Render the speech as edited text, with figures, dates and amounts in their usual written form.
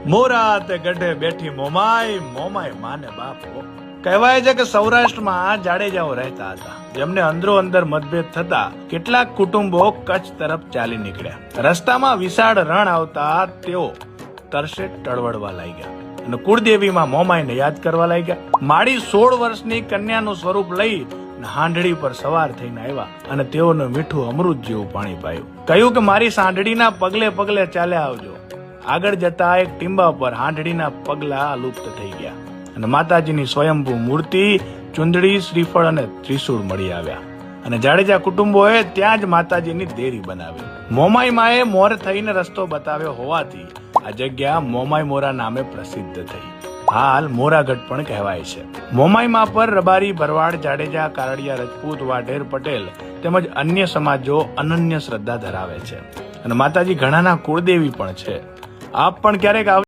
મોરા તે ગઢે બેઠી મોમાય, મોમાય માને બાપો. કહેવાય છે કે સૌરાષ્ટ્રમાં જાડેજાઓ રહેતા હતા, જેમને અંદરો અંદર મતભેદ થતા કેટલાક કુટુંબો કચ્છ તરફ ચાલી નીકળ્યા. રસ્તામાં વિશાળ રણ આવતા તેઓ તરસે ટળવળવા લાગ્યા અને કુળદેવીમાં મોમાઈને યાદ કરવા લાગ્યા. માડી 16 વર્ષની કન્યાનું સ્વરૂપ લઈ હાંડડી પર સવાર થઈને આવ્યા અને તેઓને મીઠું અમૃત જેવું પાણી પાયું. કહ્યું કે મારી સાંઢડીના પગલે પગલે ચાલ્યા આવજો. આગળ જતા એક ટીંબા પર હાંડડીના પગલા લુપ્ત થઈ ગયા અને માતાજીની સ્વયંભૂ મૂર્તિ, ચુંદડી, શ્રીફળ અને ત્રિશૂળ મળી આવ્યા અને જાડેજા કુટુંબોએ ત્યાં જ માતાજીની દેરી બનાવી. મોમાઈ માએ મોર થઈને રસ્તો બતાવ્યો હોવાથી આ જગ્યા મોમાઈ મોરા નામે પ્રસિદ્ધ થઈ. હાલ મોરાગઢ પણ કહેવાય છે. મોમાઈ મા પર રબારી, ભરવાડ, જાડેજા, કારડિયા, રજપૂત, વાઢેર, પટેલ તેમજ અન્ય સમાજો અનન્ય શ્રદ્ધા ધરાવે છે અને માતાજી ઘણાના કુળદેવી પણ છે. આપ પણ ક્યારેક